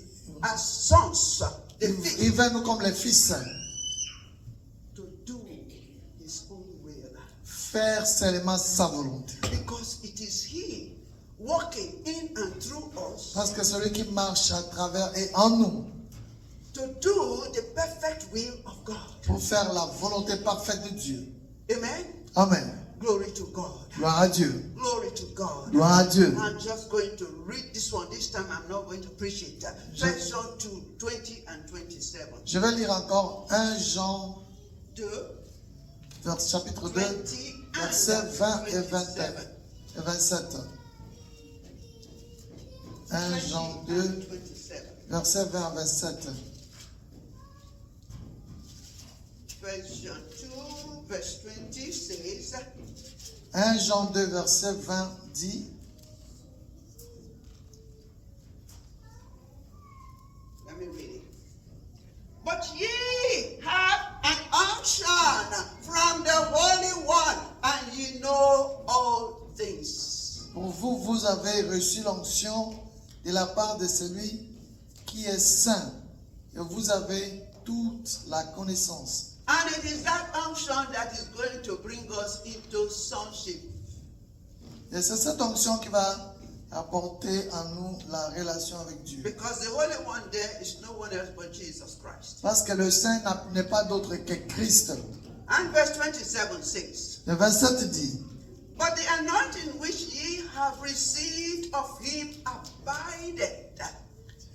the fifth, il veut nous comme les fils, to do his own will. faire seulement sa volonté. Because it is he working in and through us Parce que celui qui marche à travers et en nous, to do the perfect will of God. pour faire la volonté parfaite de Dieu. Amen. Amen. Glory to God. Gloire à Dieu. Glory to God. Gloire à Dieu. I'm just going to read this one. This time I'm not going to preach it. First John 2, 20 and 27. Je vais lire encore 1 Jean, 2, chapitre 2, 20 versets and 20 et 27. 27. 1 Jean 2, 27. versets 20 à 27. First John 2, verse 20 says, 1 Jean 2, verset 20 dit, let me read it. But ye have an unction from the Holy One, and ye know all things. pour vous, vous avez reçu l'onction de la part de celui qui est saint, et vous avez toute la connaissance. And it is that unction that is going to bring us into sonship. Et c'est cette onction qui va apporter en nous la relation avec Dieu. Because the Holy One there is no one else but Jesus Christ. Parce que le saint n'est pas d'autre que Christ. And verse 27 says, Le 27 dit, but the anointing which ye have received of him abideth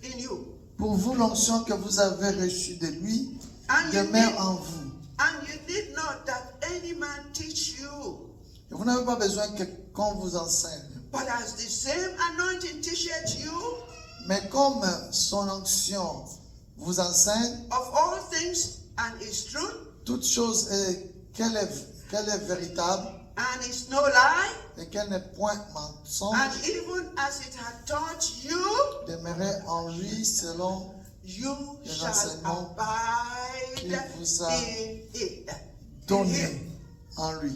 in you. pour vous, l'onction que vous avez reçue de lui And you, demeure need, en vous. and you need not that any man teach you, Et vous n'avez pas besoin qu'on vous enseigne. but as the same anointing teacheth you Mais comme son onction vous enseigne, of all things and is true toute chose qu'elle est véritable and is no lie, et qu'elle n'est point mensonge, and even as it had taught you, demeurez en lui selon you Les shall enseignements abide qu'il vous a in it. In donné him. en lui.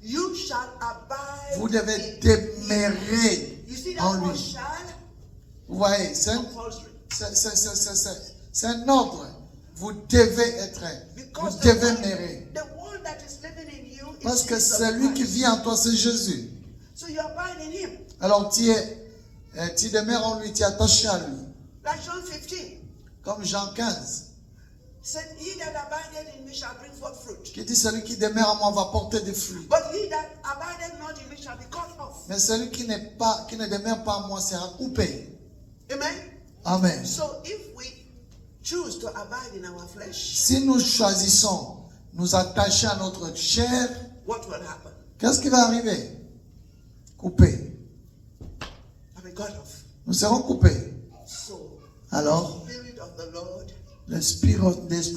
You shall abide. Vous devez in demeurer You see en that word lui. shall? Vous voyez, c'est Compulsory. un ordre. Vous devez être, Because vous the devez one, demeurer. the one that is living in you is Parce que Jesus celui qui Christ. vit en toi, c'est Jésus. So you abide in him. Alors tu demeures en lui, tu es attaché à lui. Like John 15 Comme Jean 15, said, he that abideth in me shall bring forth fruit. qui dit celui qui demeure en moi va porter des fruits. But he that abideth not in me shall be cut off. Mais celui qui ne demeure pas en moi sera coupé. Amen. Amen. So if we choose to abide in our flesh, Si nous choisissons nous attacher à notre chair, what will happen? qu'est-ce qui va arriver? Coupé. I mean, cut off. Nous serons coupés. So, Alors, the Spirit of the Lord l'Esprit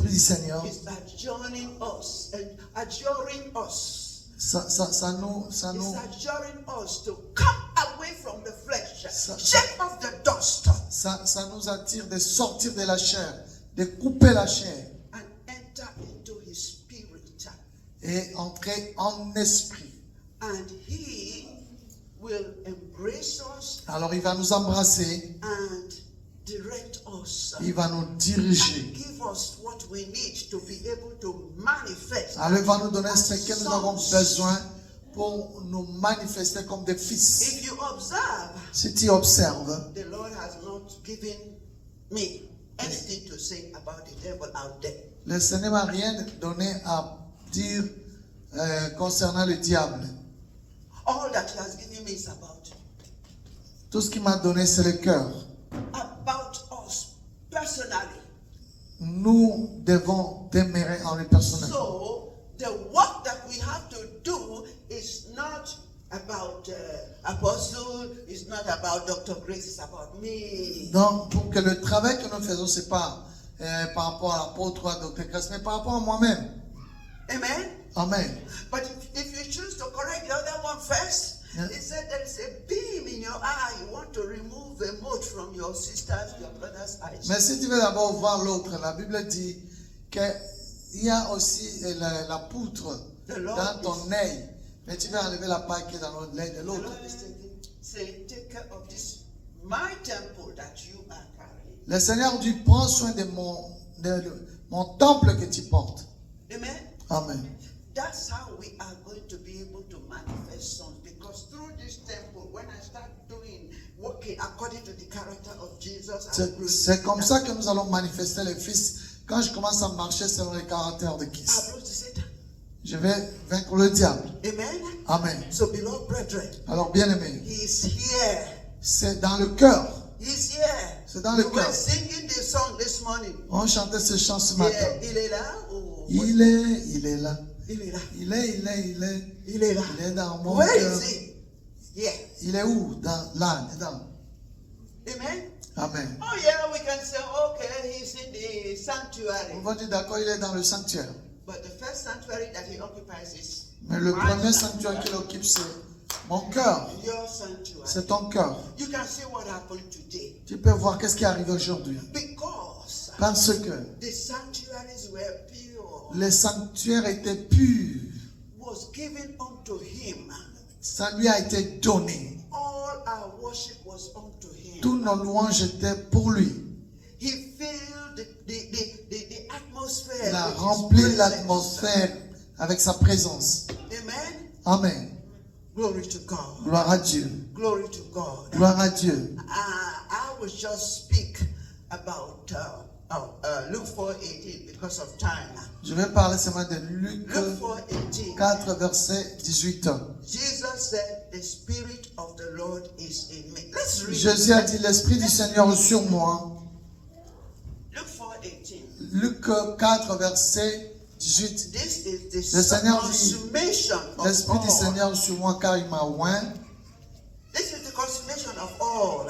du Seigneur, is adjuring us and adjuring us. ça nous, It's adjuring us to come away from the flesh, shake off the dust, ça nous attire de sortir de la chair, de couper la chair and enter into His Spirit. et entrer en esprit. And He will embrace us Alors il va nous embrasser, and direct us. il va nous And diriger. give us what we need to be able to manifest. Alors il va nous donner ce que nous avons sons. besoin pour nous manifester comme des fils. If you observe, Si tu observes, the Lord has not given me anything to say about the devil out there. le Seigneur m'a rien donné à dire concernant le diable. All that He has given me is about Tout ce qu'il m'a donné, c'est le cœur. us personally. Nous devons demeurer en le personnel. So the work that we have to do is not about Apostle, it's not about Dr. Grace, it's about me. Donc, pour que le travail que nous faisons, c'est pas par rapport à l'apôtre ou à Dr. Grace, mais par rapport à moi-même. Amen. Amen. But if you choose to correct the other one first, Yeah. he said there is a beam in your eye. You want to remove a mote from your sister's, your brother's eyes. Mais si tu veux d'abord voir l'autre, la Bible dit qu'il y a aussi la poutre The Lord dans ton œil, mais tu veux enlever la paille qui est dans l'œil de The l'autre. Lord is saying, take care of this, my temple that you are carrying. Le Seigneur dit, prends soin de mon temple que tu portes. Amen. Amen. That's how we are going to be able to manifest sons. Because through this temple, when I start working according to the character of Jesus, C'est comme ça que nous allons manifester les fils. Quand je commence à marcher selon le caractère de I Christ, approach the Satan. je vais vaincre le diable. Amen. Amen. So, beloved brethren, Alors, bien aimé, He is here. c'est dans le cœur. He's here. C'est dans le We were cœur. singing this song this morning. On chantait ce chant ce matin. Il est là. Ou- Il est là. Il est là. Il est Il est dans mon Where cœur. is he? Yeah. Il est où? Là, dedans. Amen. Amen. Oh yeah, we can say, okay, he's in the On sanctuary. va dire d'accord, il est dans le sanctuaire. But the first sanctuary that he occupies is Mais le my premier sanctuary. sanctuaire qu'il occupe, c'est mon cœur. Your sanctuary. C'est ton cœur. You can see what happened today. Tu peux voir qu'est-ce qui est arrivé aujourd'hui. Because Parce que the sanctuaries were pure, les sanctuaires étaient purs. was given unto him. Ça lui a été donné. All our worship was unto him. Tous nos louanges étaient pour lui. He filled the atmosphere. Il a with his rempli presence. l'atmosphère avec sa présence. Amen. Amen. Glory to God. Gloire à Dieu. Glory to God. Gloire à Dieu. I will just speak about Luke 4:18 because of time. Je vais parler seulement de Luc Luke 4:18. 4, verset 18. Jesus said, "The Spirit of the Lord is in me." Let's read. Jésus a dit, l'Esprit du Seigneur est sur moi. Luke 4:18. Luc 4, verset 18. This is Le the Seigneur dit, consummation of l'Esprit du all. Seigneur est sur moi car il m'a oint. This is the consummation of all.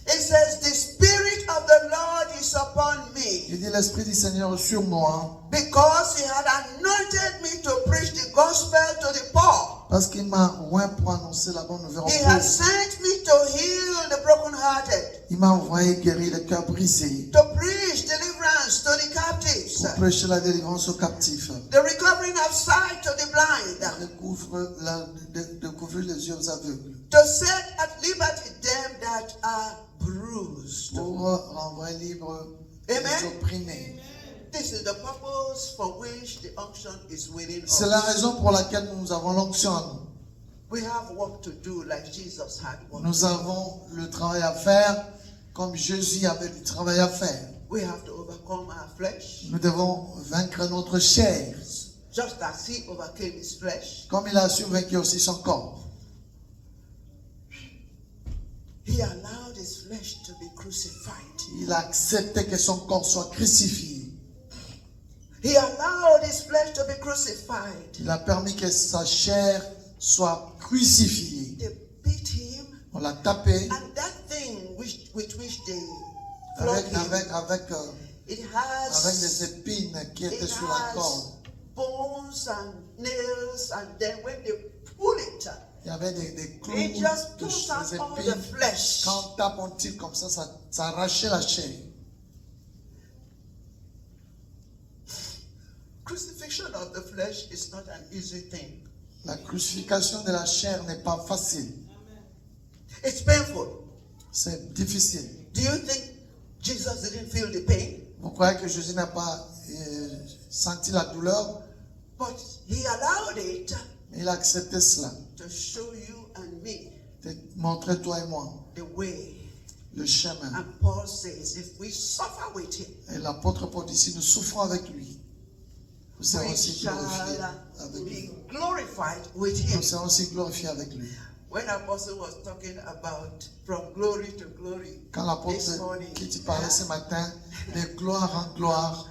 It says, "The Spirit of the Lord is upon me, Il dit, l'Esprit du Seigneur est sur moi because He had anointed me to preach the gospel to the poor. parce qu'il m'a oint pour annoncer la bonne nouvelle aux He has pauvres. sent me to heal the brokenhearted, Il m'a envoyé guérir les cœurs brisés to preach deliverance to the captives, pour prêcher la délivrance aux captifs. the recovering of sight to the blind, Découvrir les yeux aux aveugles. to set at liberty them that are bruised." Pour renvoyer libre Amen. les opprimés. This is the purpose for which the unction is within us. C'est la raison pour laquelle nous avons l'onction. We have work to do like Jesus had work. Nous avons le travail à faire comme Jésus avait du travail à faire. We have to overcome our flesh, Nous devons vaincre notre chair, just as He overcame His flesh. comme il a su vaincre aussi son corps. He allowed His flesh to be crucified. Il a accepté que son corps soit crucifié. He allowed his flesh to be crucified. Il a permis que sa chair soit crucifiée. They beat him, On l'a tapé and that thing with which they avec, flogged him, avec it des has épines qui étaient it sur la corde. has bones and nails, and then when they pull it, Il y avait des clous, it just des pulls out all the épines. flesh. Quand on tape, on tire comme ça arrachait la chair. Crucifixion of the flesh is not an easy thing. La crucifixion de la chair n'est pas facile. It's painful. C'est difficile. Do you think Jesus didn't feel the pain? Vous croyez que Jésus n'a pas senti la douleur? But he allowed it Mais il a accepté cela. to show you and me De montrer toi et moi the way. le chemin. And Paul says, if we suffer with him, Et l'apôtre Paul dit, si nous souffrons avec lui, nous serons we aussi shall glorifiés avec lui. be glorified with him. Nous serons aussi glorifiés avec lui. When Apostle was talking about from glory to glory Quand this l'apôtre morning, qui te parlait ce matin, de gloire en gloire,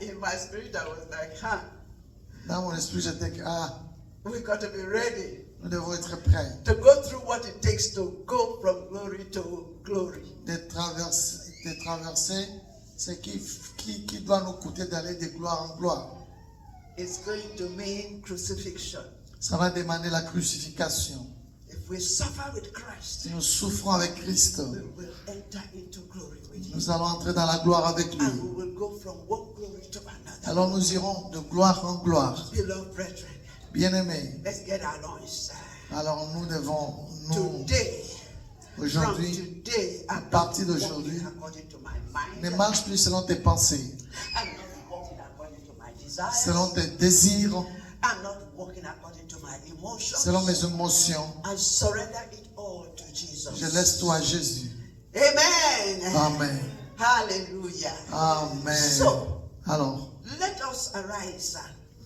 in my spirit, I was like, dans mon esprit, j'étais que, we got to be ready nous devons être prêts to go through what it takes to go from glory to glory. de traverser ce qui doit nous coûter d'aller de gloire en gloire. It's going to mean crucifixion. Ça va demander la crucifixion. If we suffer with Christ, Si nous souffrons avec Christ, we will enter into glory with him. nous allons entrer dans la gloire avec lui. And we will go from one glory to another. Alors nous irons de gloire en gloire. Beloved brethren, Bien-aimés, let's get our loins. alors nous devons, Today, from aujourd'hui, today, à I'm partir not d'aujourd'hui, walking according to my mind. ne marche plus selon tes pensées, I'm not walking according to my desires. selon tes désirs, I'm not walking according to my emotions. selon mes émotions. I surrender it all to Jesus. Je laisse toi à Jésus. Amen. Amen. Hallelujah. Amen. So, Alors, let us arise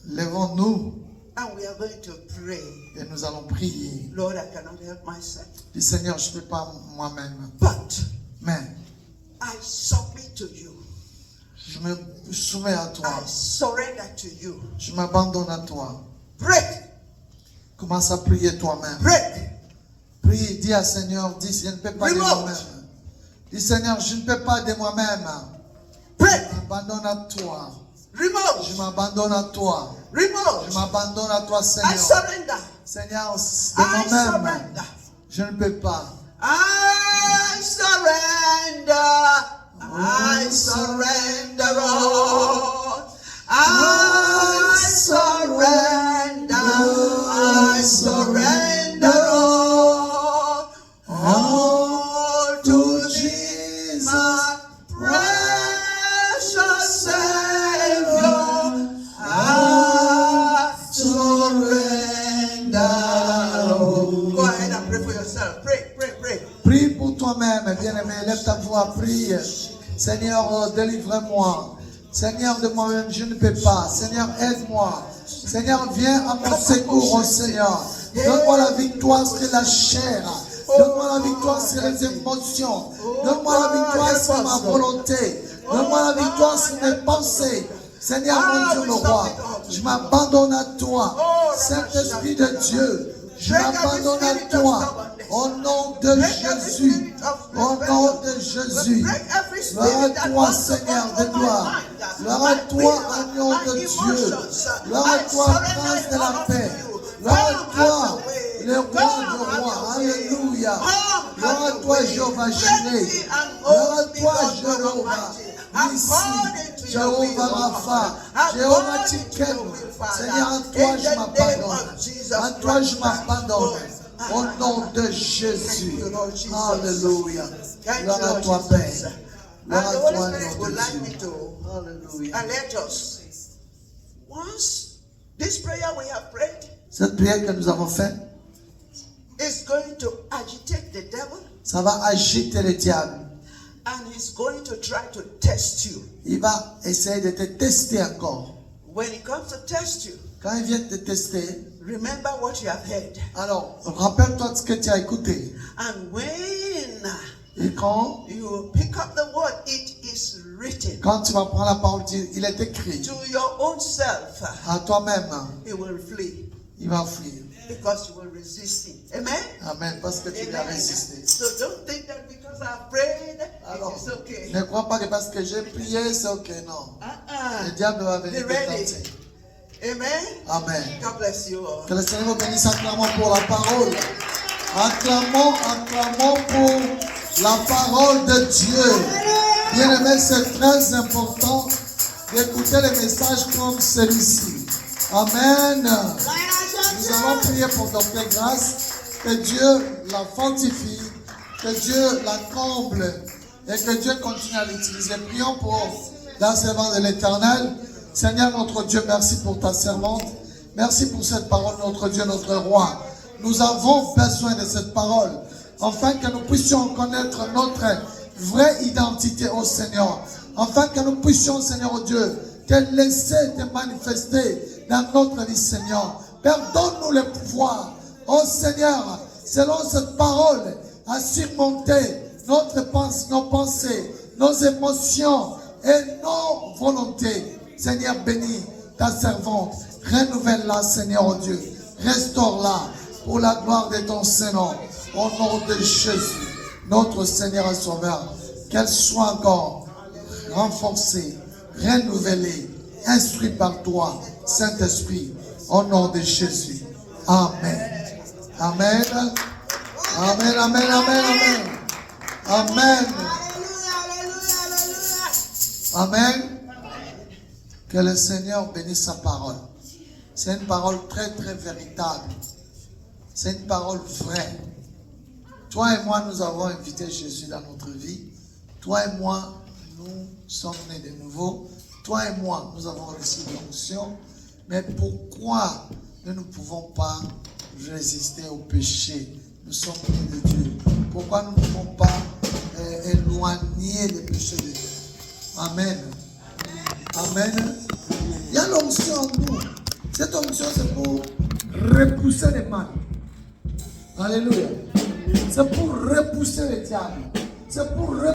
levons-nous and we are going to pray. et nous allons prier. Lord, I cannot help myself, Dis Seigneur, je ne peux pas moi-même, but mais I submit to you. je me soumets à toi. I surrender to you. Je m'abandonne à toi. Break, Commence à prier toi-même. break. Prie, dis à Seigneur, dis, je ne peux pas de Remote. moi-même. Dis Seigneur, je ne peux pas de moi-même. Break, Je m'abandonne à toi. Je remote, m'abandonne à toi. Je remote. m'abandonne à toi, I Seigneur. surrender. Seigneur, I de moi-même, surrender. je ne peux pas. I surrender. I surrender all. I surrender. I surrender all. All to thee, my precious Savior. I surrender all. Go ahead and pray for yourself. Pray, pray, pray. Prie pour toi-même, bien-aimé. Lève ta voix, prie. Seigneur, délivre-moi. Seigneur, de moi-même, je ne peux pas. Seigneur, aide-moi. Seigneur, viens à mon secours, oh Seigneur. Donne-moi la victoire sur la chair. Donne-moi la victoire sur les émotions. Donne-moi la victoire sur ma volonté. Donne-moi la victoire sur mes pensées. Seigneur, mon Dieu, le roi, je m'abandonne à toi. Saint-Esprit de Dieu, je m'abandonne à toi. Au nom de Jésus. Au nom de Jésus. Gloire à toi, Seigneur de gloire. Gloire à toi, agneau de Dieu. Gloire à toi, prince de la paix. Gloire à toi, le roi de rois. Alléluia. Gloire à toi, Jéhovah Jireh. Gloire à toi, Jéhovah. Ici, Jéhovah Rapha. Jéhovah Tiken. Seigneur, à toi je m'abandonne. À toi je m'abandonne. Au nom de Jésus. Alléluia. Gloire à toi, Père. Gloire à toi, nom de Dieu. Alléluia. And let us, once this prayer we have prayed Cette prière que nous avons faite, is going to agitate the devil, ça va agiter le diable. and he's going to try to test you. Il va essayer de te tester encore. When he comes to test you, Quand il vient te tester, remember what you have heard. alors rappelle-toi de ce que tu as écouté. And when Et quand you pick up the word, it is written. written. Quand tu vas prendre la parole, il est écrit. To your own self, À toi-même, it will flee il va fuir. because you will resist it. Amen? Amen. Parce que tu vas Amen. résister. So don't think that because I prayed, Alors, it is okay. ne crois pas que parce que j'ai prié, c'est ok. Non. Le Uh-uh. diable va Be venir te ready. tenter. Amen? Amen. God bless you all. Que le Seigneur vous bénisse. Acclamons pour la parole. Acclamons pour la parole de Dieu. Bien aimé, c'est très important d'écouter les messages comme celui-ci. Amen. Nous allons prier pour Dr. Grâce, que Dieu la fortifie, que Dieu la comble et que Dieu continue à l'utiliser. Prions pour la servante de l'Éternel. Seigneur notre Dieu, merci pour ta servante. Merci pour cette parole, notre Dieu, notre roi. Nous avons besoin de cette parole, afin que nous puissions connaître notre vraie identité au Seigneur. Afin que nous puissions, Seigneur Dieu, te laisser te manifester dans notre vie, Seigneur. Père, donne-nous le pouvoir, oh Seigneur, selon cette parole, à surmonter nos pensées, nos émotions et nos volontés. Seigneur, bénis ta servante. Renouvelle-la, Seigneur oh Dieu. Restaure-la pour la gloire de ton Saint-Nom. Au nom de Jésus, notre Seigneur et Sauveur. Qu'elle soit encore renforcée, renouvelée, instruite par toi, Saint-Esprit. Au nom de Jésus. Amen. Amen. Amen, amen, amen, amen. Amen. Amen. Que le Seigneur bénisse sa parole. C'est une parole très, très véritable. C'est une parole vraie. Toi et moi, nous avons invité Jésus dans notre vie. Toi et moi, nous sommes nés de nouveau. Toi et moi, nous avons reçu l'onction. Mais pourquoi nous ne pouvons pas résister au péché? Nous sommes nés de Dieu. Pourquoi nous ne pouvons pas éloigner les péchés de Dieu? Amen. Amen. Il y a l'onction en nous. Cette onction, c'est pour repousser les mal. Alléluia. C'est pour repousser les diables. C'est pour